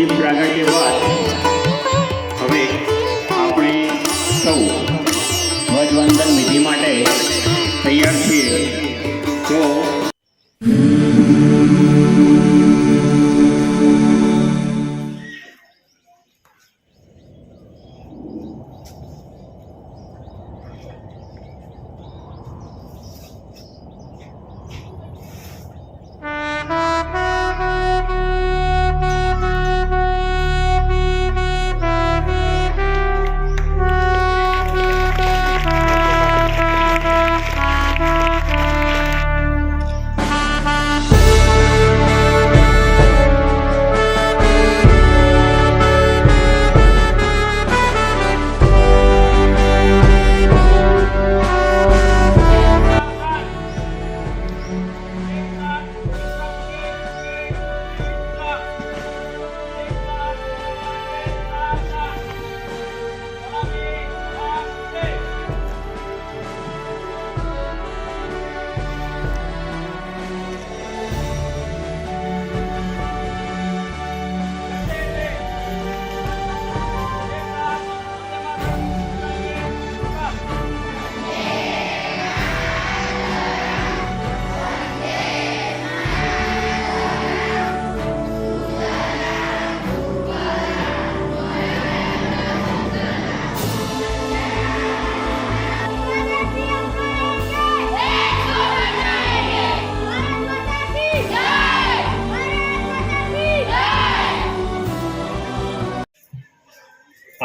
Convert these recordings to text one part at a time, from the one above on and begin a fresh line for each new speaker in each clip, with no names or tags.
અંતિમ પ્રાગટ્ય બાદ હવે આપણે સૌ ધ્વજવંદન વિધિ માટે તૈયાર છીએ. તો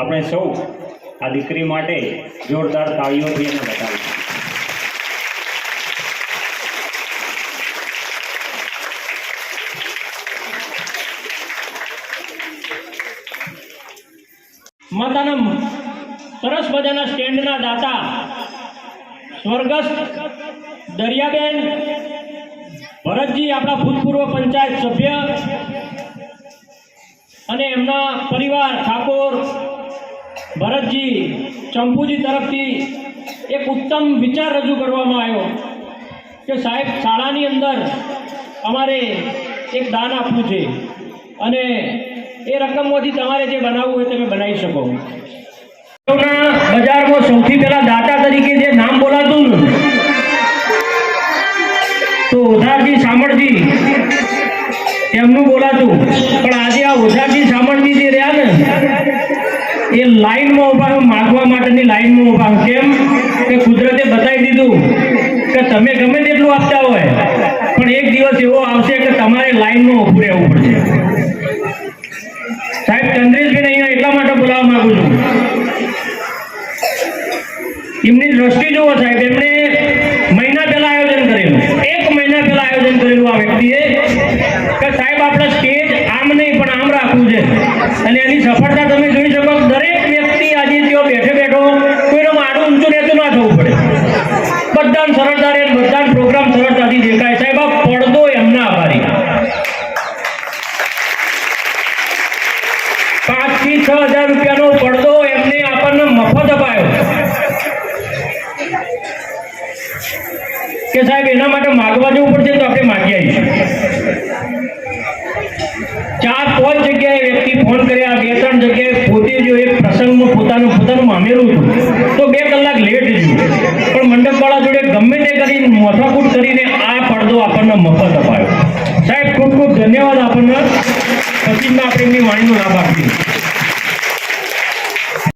આપણે સૌ આ દીકરી માટે જોરદાર તાળીઓથી એને બતાવીશું.
માતાના સરસ મજાના સ્ટેન્ડના દાતા સ્વર્ગસ્થ દરિયાબેન ભરતજી, આપણા ભૂતપૂર્વ પંચાયત સભ્ય અને એમના પરિવાર ઠાકોર ભરતજી ચંપુજી તરફથી એક ઉત્તમ વિચાર રજૂ કરવામાં આવ્યો કે સાહેબ, શાળાની અંદર અમારે એક દાન આપવું છે અને એ રકમમાંથી તમારે જે બનાવવું હોય તમે બનાવી શકો. બજારમાં સૌથી પહેલા દાતા તરીકે જે નામ બોલાતું તો ઓઝારજી શામળજી એમનું બોલાતું, પણ આજે આ ઓઝારજી શામળજી જે રહ્યા ને એ લાઈનમાં ઉભા, માગવા માટેની લાઈનમાં ઉભા. કેમ કે કુદરતે બતાવી દીધું કે તમે ગમે તેટલું આપતા હોય પણ એક દિવસ એવો આવશે કે તમારે લાઈનમાં ઊભું રહેવું પડશે. સાહેબ ચંદ્રેશભાઈને અહીંયા એટલા માટે બોલાવવા માંગુ છું, એમની દ્રષ્ટિ જુઓ સાહેબ. એમણે મહિના પહેલા આયોજન કરેલું, 1 મહિના પહેલા આયોજન કરેલું આ વ્યક્તિએ કે સાહેબ આપણે સ્ટેજ આમ નહીં પણ આમ રાખવું છે, અને એની સફળતા તમે જોઈ શકો. દરેક વ્યક્તિ આજે ત્યાં બેઠે બેઠો કોઈનો માડું ઊંચું રહેતું ના થવું પડે, બધાને સરળતા રહે, બધા પ્રોગ્રામ સરળતાથી દેખાય. સાહેબ આ પડદો એમના આભારી. 5 થી 6 હજાર રૂપિયાનો પડદો એમને આપણને મફત અપાયો કે સાહેબ એના માટે માગવા જવું પડશે તો આપણે માગી આવીશું. 4-5 જગ્યાએ વ્યક્તિ ફોન કર્યા, 2-3 જગ્યાએ પોતે જો એક પ્રસંગમાં પોતાનું મામેરું હતું તો 2 કલાક લેટ થયું, પણ મંડપવાળા જોડે ગમે તે કરીને માથાકૂટ કરીને આ પડદો આપણને મફત અપાયો. સાહેબ ખૂબ ખૂબ ધન્યવાદ આપણને. પછીમાં આપણે એમની વાણીનો લાભ આપીએ.